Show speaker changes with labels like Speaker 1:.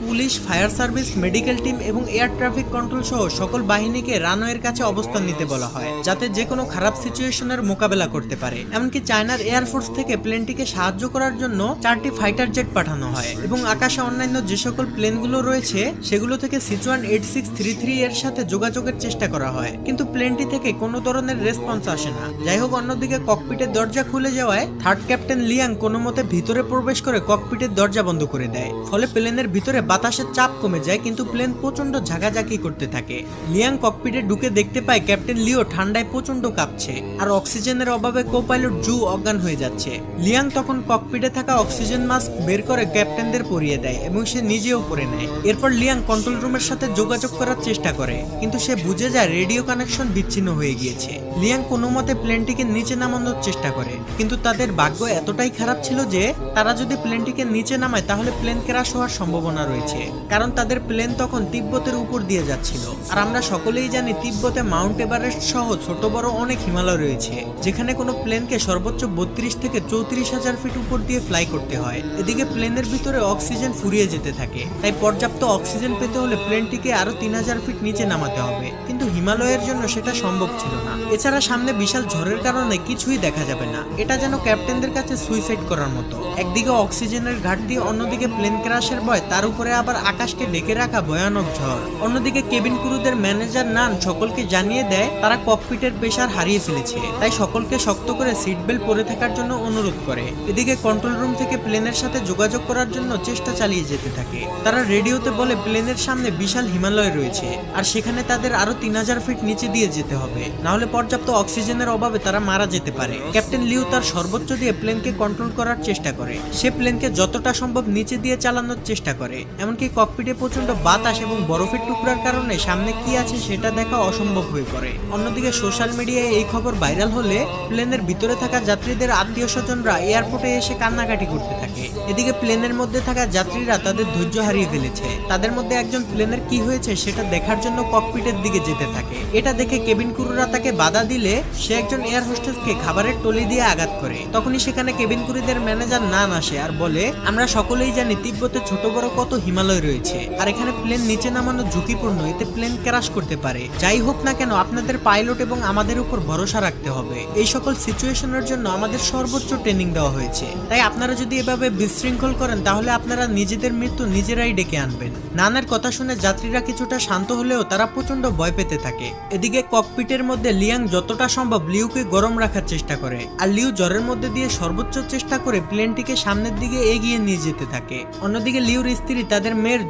Speaker 1: Police, fire service, medical team এবং air traffic control সহ সকল বাহিনীকে রানওয়ের কাছে অবস্থান নিতে বলা হয়, যাতে যে কোনো খারাপ সিচুয়েশনের মোকাবেলা করতে পারে। এমনকি চায়নার এয়ারফোর্স থেকে প্লেনটিকে সাহায্য করার জন্য 4টি ফাইটার জেট পাঠানো হয় এবং আকাশে অন্যান্য যে সকল প্লেনগুলো রয়েছে সেগুলো থেকে সিচুয়ান 8633 এর সাথে যোগাযোগের চেষ্টা করা হয়, কিন্তু প্লেনটি থেকে কোনো ধরনের রেসপন্স আসে না। যাই হোক, অন্যদিকে ককপিটের দরজা খুলে যাওয়ায় থার্ড ক্যাপ্টেন লিয়াং কোনো মতে ভিতরে প্রবেশ করে ককপিটের দরজা বন্ধ করে দেয়, ফলে প্লেনের ভিতরে বাতাসের চাপ কমে যায়, কিন্তু প্লেন প্রচন্ড ঝাঁকাঝাঁকি করতে থাকে। লিয়াং ককপিটে ঢুকে দেখতে পায় ক্যাপ্টেন লিও ঠান্ডায় প্রচন্ড কাঁপছে আর অক্সিজেনের অভাবে কো-পাইলট জু অজ্ঞান হয়ে যাচ্ছে। লিয়াং তখন ককপিটে থাকা অক্সিজেন মাস্ক বের করে ক্যাপ্টেনদের পরিয়ে দেয় এবং সে নিজেও পরে নেয়। এরপর লিয়াং কন্ট্রোল রুমের সাথে যোগাযোগ করার চেষ্টা করে, কিন্তু সে বুঝে যায় রেডিও কানেকশন বিচ্ছিন্ন হয়ে গিয়েছে। লিয়াং কোনো মতে প্লেনটিকে নিচে নামানোর চেষ্টা করে, কিন্তু তাদের ভাগ্য এতটাই খারাপ ছিল যে তারা যদি প্লেনটিকে নিচে নামায় তাহলে প্লেন ক্র্যাশ হওয়ার সম্ভাবনা রয়েছে, কারণ তাদের প্লেন তখন তিব্বতের উপর দিয়ে যাচ্ছিল। আর আমরা সকলেই জানি তিব্বতে মাউন্ট এভারেস্ট সহ ছোট বড় অনেক হিমালয় রয়েছে, যেখানে কোনো প্লেনকে সর্বোচ্চ 32 থেকে 34,000 ফিট উপর দিয়ে ফ্লাই করতে হয়। এদিকে প্লেনের ভিতরে অক্সিজেন ফুরিয়ে যেতে থাকে, তাই পর্যাপ্ত অক্সিজেন পেতে হলে প্লেনটিকে আরো 3000 ফিট নিচে নামাতে হবে, কিন্তু হিমালয়ের জন্য সেটা সম্ভব ছিল না। এছাড়া সামনে বিশাল ঝড়ের কারণে কিছুই দেখা যাবে না। এটা যেন ক্যাপ্টেনদের কাছে সুইসাইড করার মতো। একদিকে অক্সিজেনের ঘাটতি, অন্যদিকে প্লেন ক্র্যাশের ভয়, তার উপরে আবার আকাশকে ঢেকে রাখা ভয়ানক ঝড়। অন্যদিকে কেবিন ক্রুদের ম্যানেজার নান সকলকে জানিয়ে দেয় তারা ককপিটের প্রেসার হারিয়ে ফেলেছে, তাই সকলকে শক্ত করে সিট বেল্ট পরে থাকার জন্য অনুরোধ করে। এদিকে কন্ট্রোল রুম থেকে প্লেনের সাথে যোগাযোগ করার জন্য চেষ্টা চালিয়ে যেতে থাকে। তারা রেডিওতে বলে প্লেনের সামনে বিশাল হিমালয় রয়েছে আর সেখানে তাদের আরো 3000 ফিট নিচে দিয়ে যেতে হবে, না হলে পর্যাপ্ত অক্সিজেনের অভাবে তারা মারা যেতে পারে। ক্যাপ্টেন লিউ তার সর্বোচ্চ দিয়ে প্লেনকে কন্ট্রোল করার চেষ্টা করে। সে প্লেনকে যতটা সম্ভব নিচে দিয়ে চালানোর চেষ্টা করে, এমনকি ককপিটে প্রচন্ড বাতাস এবং বরফের টুকরার কারণে সামনে কি আছে সেটা দেখা অসম্ভব হয়ে পড়ে। অন্যদিকে সোশ্যাল মিডিয়ায় এই খবর ভাইরাল হলে প্লেনের ভিতরে থাকা যাত্রীদের আত্মীয় স্বজনরা এয়ারপোর্টে এসে কান্নাকাটি করতে থাকে। এদিকে প্লেনের মধ্যে থাকা যাত্রীরা তাদের ধৈর্য হারিয়ে ফেলেছে। তাদের মধ্যে একজন প্লেনের কি হয়েছে সেটা দেখার জন্য ককপিটের দিকে যেতে থাকে। এটা দেখে কেবিন ক্রুরা তাকে বাধা দিলে সে একজন এয়ার হোস্টেসকে খাবারের টলি দিয়ে আঘাত করে। তখনই সেখানে কেবিন ক্রুদের ম্যানেজার নান আসে আর বলে, আমরা সকলেই জানি তিব্বতে ছোট বড় কত হিমালয় রয়েছে আর এখানে প্লেন নিচে নামানো ঝুঁকিপূর্ণ, এতে প্লেন ক্র্যাশ করতে পারে। যাই হোক না কেন, আপনাদের পাইলট এবং আমাদের উপর ভরসা রাখতে হবে। এই সকল সিচুয়েশনের জন্য আমাদের সর্বোচ্চ ট্রেনিং দেওয়া হয়েছে, তাই আপনারা যদি এভাবে বিশৃঙ্খল করেন তাহলে আপনারা নিজেদের মৃত্যু নিজেরাই ডেকে আনবেন। নানের কথা শুনে যাত্রীরা কিছুটা শান্ত হলেও তারা প্রচন্ড ভয় পেতে থাকে। এদিকে ককপিটের মধ্যে লিয়াং যতটা সম্ভব লিউকে গরম রাখার চেষ্টা করে, আর লিউ জ্বরের মধ্যে দিয়ে সর্বোচ্চ চেষ্টা করে প্লেনটিকে সামনের দিকে এগিয়ে নিয়ে যেতে থাকে। অন্যদিকে লিউর স্ত্রী তাদের মেয়ের